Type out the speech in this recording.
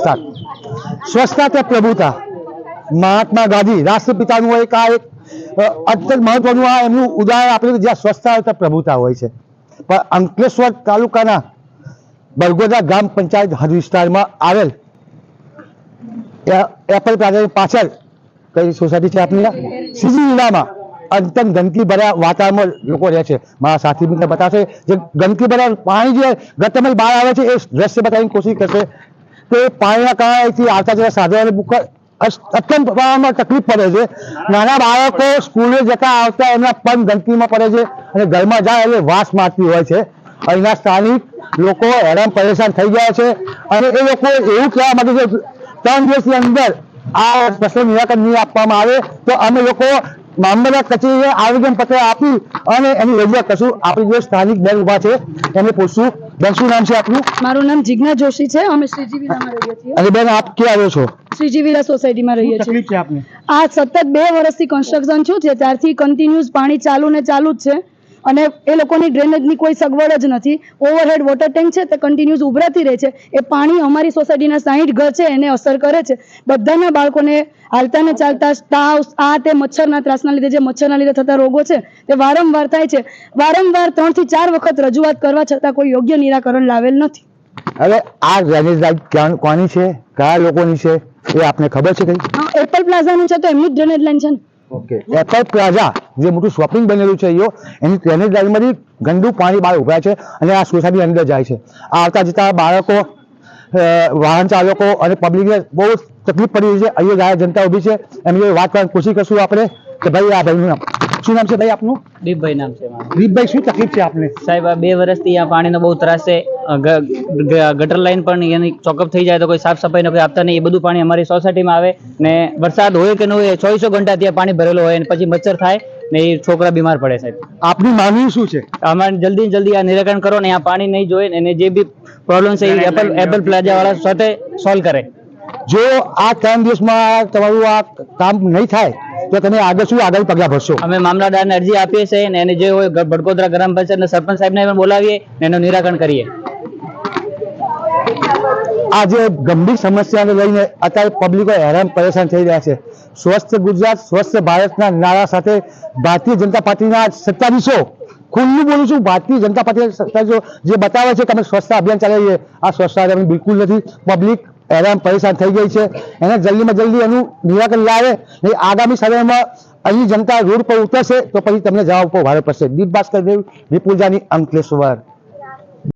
સાત સ્વચ્છતા તે પ્રભુતા મહાત્મા ગાંધી રાષ્ટ્રપિતાનું એક આ એક અત્યંત મહત્વનું આ એમનું ઉદાહરણ આપ્યું જ્યાં સ્વચ્છતા હોય તો પ્રભુતા હોય છે. પણ અંકલેશ્વર તાલુકાના બરગોદા ગ્રામ પંચાયત હદ વિસ્તારમાં આવેલ એપલ પ્લાઝાની પાછળ કઈ સોસાયટી છે આપની શ્રીજી વિલામાં અત્યંત ગંદકી ભર્યા વાતાવરણમાં લોકો રહે છે. મારા સાથી મિત્ર બતાવશે જે ગંદકી ભર્યા પાણી જે ગટરમાંથી બહાર આવે છે એ દ્રશ્ય બતાવવાની કોશિશ કરશે. તો એ પાણીના કારણે આવતા જતા સાધનો અત્યંત પ્રમાણમાં તકલીફ પડે છે. નાના બાળકો સ્કૂલે જતા આવતા એમના પગ ગંદકીમાં પડે છે અને ઘરમાં જાય એટલે વાસ મારતી હોય છે. અહીંના સ્થાનિક લોકો હેરાન પરેશાન થઈ ગયા છે અને એ લોકો એવું કહેવા માંગે છે 3 દિવસની અંદર આ પ્રશ્ન નિરાકરણ નહીં આપવામાં આવે તો અમે લોકો મામલતદાર કચેરીએ આવેદન પત્ર આપી અને એની રજૂઆત કરશું. આપણી જે સ્થાનિક બેન ઉભા છે એમને પૂછશું. બેન શું નામ છે આપનું? મારું નામ જિજ્ઞા જોશી છે. અમે શ્રીજી વિલામાં રહીએ છીએ. અને બેન આપ ક્યાં આવ્યો છો? શ્રીજી વિલા સોસાયટીમાં રહીએ છીએ. તકલીફ છે આપને? આ સતત 2 વર્ષથી કન્સ્ટ્રક્શન છું છે ત્યારથી કન્ટિન્યુઅસ પાણી ચાલુ ને ચાલુ જ છે અને એ લોકોની ડ્રેનેજની કોઈ સગવડ જ નથી. ઓવરહેડ વોટર ટેન્ક છે તે કન્ટિન્યુઅસ ઉભરાતી રહે છે. એ પાણી અમારી સોસાયટીના 60 ઘર છે એને અસર કરે છે. બધાના બાળકોને હાલતા ને ચાલતા તાવ આ તે મચ્છરના ત્રાસના લીધે જે મચ્છરના લીધે થતા રોગો છે તે વારંવાર થાય છે. વારંવાર 3 થી 4 વખત રજૂઆત કરવા છતાં કોઈ યોગ્ય નિરાકરણ લાવેલ નથી. હવે આ ડ્રેનેજ લાઈન કોની છે, કયા લોકોની છે એ આપને ખબર છે? કઈ એપલ પ્લાઝાનું છે તો એમની જ ડ્રેનેજ લાઈન છે ને. ઓકે, એપલ પ્લાઝા જે મોટું શોપિંગ બનેલું છે એની ડ્રેનેજ લાઈનમાંથી ગંદુ પાણી બહાર ઉભરાય છે અને આ સોસાયટી અંદર જાય છે. આવતા જતા બાળકો, વાહન ચાલકો અને પબ્લિકને બહુ તકલીફ પડી રહી છે. અહીંયા જનતા ઊભી છે એમની વાત કરવાની કોશિશ કરશું આપણે કે ભાઈ આ ભાઈનું નામ શું નામ છે? ભાઈ આપનું? દીપભાઈ નામ છે મારું. દીપભાઈ શું તકલીફ છે આપને? સાહેબ આ 2 વર્ષથી આ પાણીનો બહુ ત્રાસ છે. ગટર લાઈન પણ એની ચોકઅપ થઈ જાય તો કોઈ સાફ સફાઈ કોઈ આપતા નહીં. એ બધું પાણી અમારી સોસાયટીમાં આવે ને વરસાદ હોય કે ન હોય 24 ઘંટા ત્યાં પાણી ભરેલું હોય અને પછી મચ્છર થાય ને એ છોકરા બીમાર પડે. સાહેબ આપની માંગણી શું છે? અમારે જલ્દી આ નિરાકરણ કરો ને આ પાણી નહીં જોઈએ અને જે બી પ્રોબ્લેમ છે એ એપલ પ્લાઝા વાળા સાથે સોલ્વ કરે. જો આ 3 દિવસમાં તમારું આ કામ નહીં થાય તો તમે આગળ શું આગળ પગલાં ભરશો? અમે મામલતદારને અરજી આપીએ છીએ ને એને જે હોય બરગોદરા ગ્રામ પંચાયતના સરપંચ સાહેબને પણ બોલાવીએ ને એનું નિરાકરણ કરીએ. આ જે ગંભીર સમસ્યાને લઈને અત્યારે પબ્લિકો હેરાન પરેશાન થઈ રહ્યા છે. સ્વસ્થ ગુજરાત સ્વસ્થ ભારતના નારા સાથે ભારતીય જનતા પાર્ટીના સત્તાધીશો ખુલ્લું બોલું છું, ભારતીય જનતા પાર્ટી સત્તાધીશો જે બતાવે છે કે અમે સ્વચ્છતા અભિયાન ચલાવીએ, આ સ્વચ્છતા અભિયાન બિલકુલ નથી. પબ્લિક હેરાન પરેશાન થઈ ગઈ છે. એને જલ્દીમાં જલ્દી એનું નિરાકરણ લાવે. આગામી સમયમાં અહીં જનતા રોડ પર ઉતરશે તો પછી તમને જવાબ ભારે પડશે. દીપ ભાસ્કર દેવ, વિપુલજાની, અંકલેશ્વર.